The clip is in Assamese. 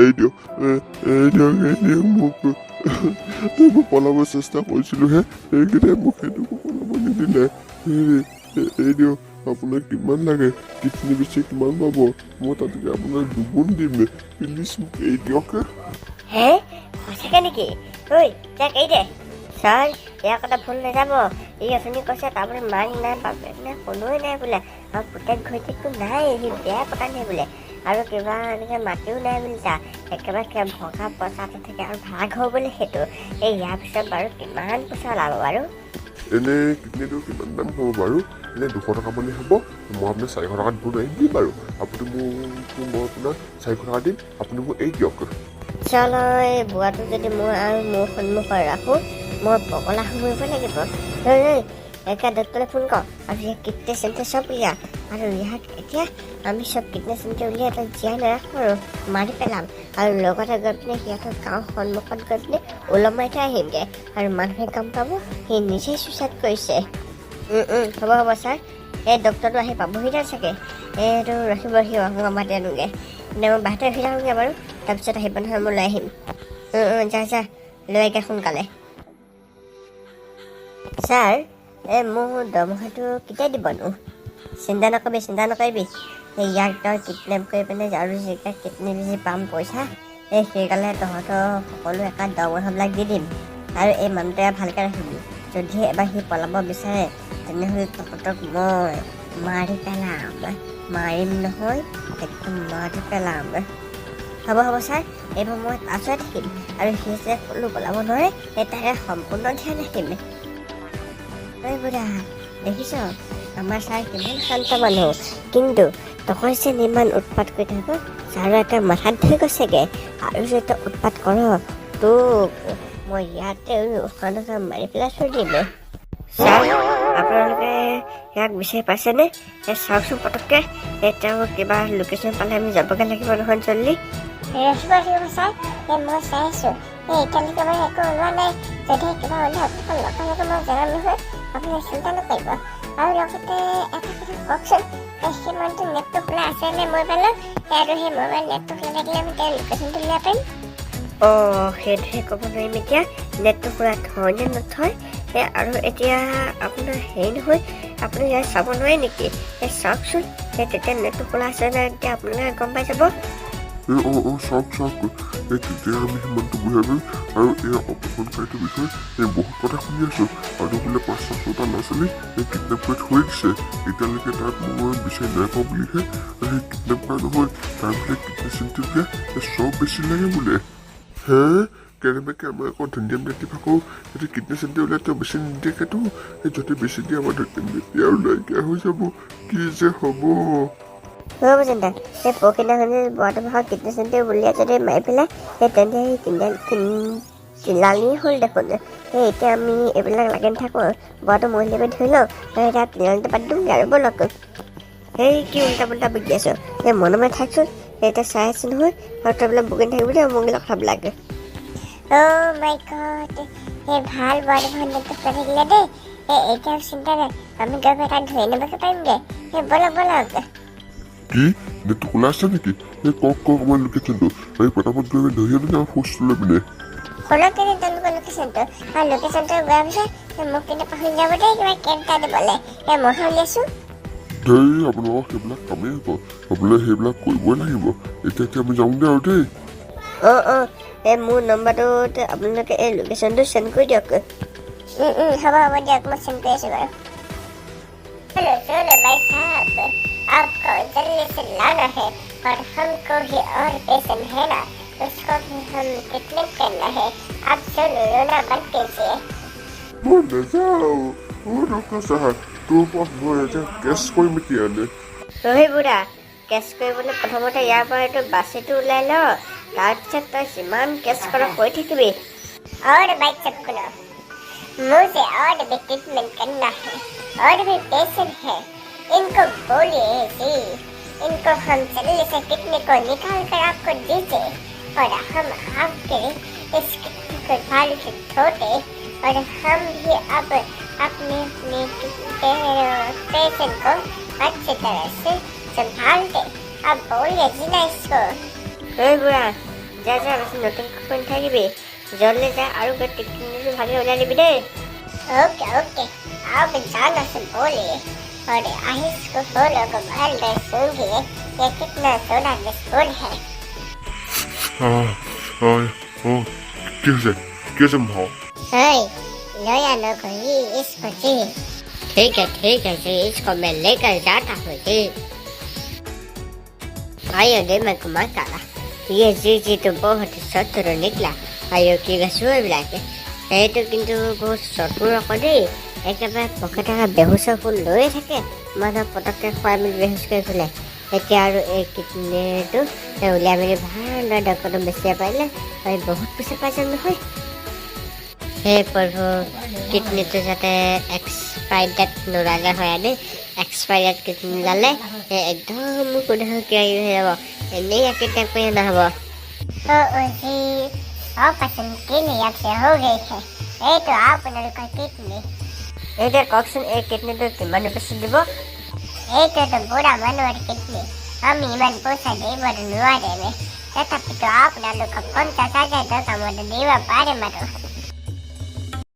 এই দিয়ক মোক মই পলাব চেষ্টা কৰিছিলোঁহে এইকেইটাই মোক সেইটোকো পলাব নিদিলে। এই দিয়ক আপোনাক কিমান লাগে, কিডনী বেছি কিমান পাব, মই তাতকৈ আপোনাক দুগুণ দিম, প্লিজ মোক এই দিয়ক। হে সঁচাকে নেকি? ঐ তাক এই দে ছাৰ, ইয়াৰ কথা ভুল নাযাব। এই অথনি কৈছে তাৰমানে মাক নাই বাপেক নাই কোনোৱে নাই বোলে, আৰু পুতেক ঘৈণীয়েকটো নাই, সি বেয়া পতা নাই বোলে, আৰু কিবা এনেকৈ মাতিও নাই বুলি তাৰ একেবাৰে ভগা পইচাটো থাকে আৰু ভাড়া ঘৰ বোলে সেইটো। এই ইয়াৰ পিছত বাৰু কিমান পইচা ওলাব বাৰু? এনেই কিডনীটো কিমান দাম হ'ব বাৰু? এনেই 200 টকা মানে হ'ব। মই আপোনাক 400 টকাত বনাই দিম বাৰু। আপুনি মই আপোনাক 400 টকা দিম, আপুনি মোক এই দিয়ক। চলো এই বুঢ়াটো যদি মই আৰু মোৰ সন্মুখত ৰাখোঁ, মই পগলা সোমাব লাগিব। একে ডক্টৰলৈ ফোন কৰ আৰু ইয়াক কিডনী চেণ্টাৰ চব উলিয়া, আৰু ইয়াক এতিয়া আমি চব কিডনী চেণ্টাৰ উলিয়াই তাক জীয়াই নাৰাখোঁ আৰু মাৰি পেলাম, আৰু লগতে গৈ পিনে সিহঁতৰ গাঁৱৰ সন্মুখত গৈ পিনে ওলমাই থৈ আহিমগৈ, আৰু মানুহে গম পাব সি নিজেই চুইচাইড কৰিছে। হ'ব হ'ব ছাৰ, এই ডক্টৰটো আহি পাবহি নাই চাগে। এইটো ৰখিব মই মাতি আনোগৈ, মই বাহিৰতে ৰখি থাকোঁগৈ বাৰু, তাৰপিছত আহিব নহয় মই লৈ আহিম। যা লৈ আহিকে সোনকালে। ছাৰ, এই মোৰ দৰমহাটো কেতিয়া দিবনো? চিন্তা নকৰিবি। এই ইয়াক তই কিডনেপ কৰি পিনে আৰু যেতিয়া কিডনী বেছি পাম পইচা, এই সেইকাৰণে তহঁতৰ সকলো একাত দৰমহাবিলাক দি দিম, আৰু এই মানুহটোৱে ভালকৈ ৰাখিবি। যদি এবাৰ সি পলাব বিচাৰে তেনেহ'লে তহঁতক মই মাৰি পেলাম, মাৰিম নহয় একদম মাৰি পেলাম। হ'ব ছাৰ, এইবাৰ মই তাতে থাকিম, আৰু সি যে কোনো পলাব নোৱাৰে সেই তাৰে সম্পূৰ্ণ ধ্যান ৰাখিম। ঐ বুঢ়া, দেখিছ আমাৰ ছাৰ কিমান শান্ত মানুহ, কিন্তু তই যে ইমান উৎপাত কৰি থাক, ছাৰৰ এটা মাথাত ধৰি গৈছেগৈ, আৰু যে তই উৎপাত কৰ তোক মই ইয়াতে উশাহ মাৰি পেলাই থৈ দিম। ছাৰ, আপোনালোকে ইয়াক বিচাৰি পাইছেনে? এই চাওকচোন পটককৈ, এই তেওঁ কিবা লোকেশ্যন পালে আমি যাবগৈ লাগিব নহয় জল্দি। ৰখিব ছাৰ, মই চাই আছোঁ, এতিয়ালৈকে বাৰু একো ওলোৱা নাই, যদি কিবা ওলাই আপোনাক লগে মই জনাম নহয়, আপুনি চিন্তা নকৰিব। আৰু লগতে এটা কথা কওকচোন, সেই মানুহটো নেটটো খোলা আছে নে মোবাইলত, আৰু সেই মোবাইল নেটটো খোলা থাকিলে আমি তেওঁৰ লোকেশ্যনটো উলিয়াব পাৰিম? সেইটোহে ক'ব নোৱাৰিম এতিয়া, নেটটো খোলা থয় নে নথয়। আৰু এতিয়া আপোনাৰ হেৰি নহয়, আপুনি ইয়াত চাব নোৱাৰে নেকি? চাওকচোন, তেতিয়া নেটটো খোলা আছে নে এতিয়া আপোনালোকে গম পাই যাব। চাওক, তেতিয়া আমি সিমানটো বুঢ়া গ'ল, আৰু এই অপহৰণকাৰীটোৰ বিষয়ে বহুত কথা শুনি আছোঁ, আৰু বোলে 5-6টা ল'ৰা ছোৱালী কিডনেপ কৰি থৈ দিছে, এতিয়ালৈকে তাক মই বিচাৰি নাই পাওঁ বুলিহে, সেই কিডনেপ কৰা নহয়, তাৰ বোলে কিডনী চিন্তি চব বেছি লাগে বোলে। হে কেনেবাকৈ আমাৰ আকৌ ধুনীয়া ৰাতি থাকোঁ, যদি কিডনী চিন্তি ওলাই তেওঁ বেছি নিদিয়েতো, যদি বেছি দিয়ে আমাৰ ধুনীয়া আৰু নাইকিয়া হৈ যাব, কি যে হ'ব। হ'ব চিন্তা, সেই পৰখিদিনাখনি বৰাটো ভাগৰ কিডনী চিডনী উলিয়াই যদি মাৰি পেলাই, তেন্তে তিলালী হ'ল দেখোন। এতিয়া আমি এইবিলাক লাগি নাথাকোঁ, বৰাটো মহিলা কৰি ধৰি লওঁ, এতিয়া তিলালীটো পাতি দিওঁগৈ আৰু ব'লক। সেই কি উল্টা পুল্টা বকি আছোঁ, সেই মনে মনে থাকচোন, এতিয়া চাই আছোঁ নহয়, আৰু তই বোলে বকি থাকিব দেই মহিলা কথাবিলাক। মাই গড, সেই ভাল বৰাটো ভাগৰ নেটটো খোলা থাকিলে দেই, এতিয়া চিন্তা নাই, আমি গৈ পেলাই তাত ধৰি আনিবগৈ পাৰিমগৈ, ব'লক। কি নেটটো খোলা আছে নেকি? কওক আমাৰ লোকেশ্যনটো, আমি পটাপট গৈ ধৰি আনোগৈ আমাৰ ফ'ৰ্চটো লৈ পিনে। শুনক কিন্তু তেওঁলোকৰ লোকেশ্যনটো, আৰু লোকেশ্যনটো গৈ পিছত মোক কিন্তু পাহৰি যাব দেই কিবা কেব এটা দিবলৈ, মইহে উলিয়াইছোঁ। আপোনালোকক সেইবিলাক কামেই হ'ব, আপোনালোকে সেইবিলাক কৰিবই লাগিব, এতিয়া আমি যাওঁগৈ আৰু দেই। মোৰ নম্বৰটোত আপোনালোকে এই লোকেশ্যনটো চেণ্ড কৰি দিয়ক। হ'ব দিয়ক, মই চেণ্ড কৰি আছোঁ বাৰু। चलो भाई साहब, आपको जल्दी से लाना है और हमको भी और पेशेंट है ना, उसको भी हम किडनैप करना है, आप सुनो रोना बंद कीजिए। মই নাযাওঁ, ডক্টৰ চাহাব, তোৰ ওপৰত মই এতিয়া কেছ কৰিম এতিয়ানে। বুঢ়া, কেছ কৰিবলৈ প্ৰথমতে ইয়াৰ পৰা এইটো বাছিটো ওলাই ল, তাৰপিছত তই যিমান কেছ কৰ কৰি থাকিবি। और भाई सबको मुझे और भी ट्रीटमेंट करना है, और भी पेशेंट है, इनको बोलिए जी, इनको हम जल्दी से किडनी को निकाल कर आपको दीजिए, और हम आपके इस किडनी को भालू से धोते, और हम भी अब अपने पेशेंट को अच्छी तरह से संभालते। अब बोलिए जी ना इसको। बुरा जा जा बस नतुन कुन থাকিবি জলদি যা আর কে টিকটিনি ভাগে ওলা নিবি দে। ओके ओके आप जाना से बोलिए और आहिस को फॉलो को बाहर गए सुनिए ये कितना सोना स्कूल है। কি হয়েছে মা? लोया लोग ही इसको जी। ठीक है जी इसको मैं लेकर जाता हूँ जी। आयो दे मैं कुमार काला ये जी तो बहुत शत्रु निकला। आयो की रसोई लाके এই তো কিন্তু বহুত চতুৰ আকৌ দেই। একেবাৰে পকেটে বেহুচ ফুল লৈয়ে থাকে মানুহ পটককৈ খুৱাই মেলি বেহুচ কৰি ফুলে। এতিয়া আৰু এই কিডনীটো উলিয়াই মেলি ভালদৰে ডক্টৰটো বেচিব পাৰিলে আমি বহুত পইচা পাই যাম নহয়। হে প্ৰভু কিডনীটো যাতে এক্সপায়াৰ ডেট নোলালে হয় আনি এক্সপায়াৰ ডেট কিডনী ওলালে একদম কোনোধৰণৰ কিবা হৈ যাব এনেই কিডনেপ কৰি অনা হ'ব। ऑपरेशन के लिए आपसे हो गई है ये तो आप का किडनी এটা ককসন এই কিডনিটো কিমান পইচা দিব? এইটো তো বুঢ়া মানুহৰ কিডনি আমি ইমান পইচা দিব নোৱাৰিম তথাপিতো আপোনালোকক 50,000 টকা মই দিব পাৰিম আৰু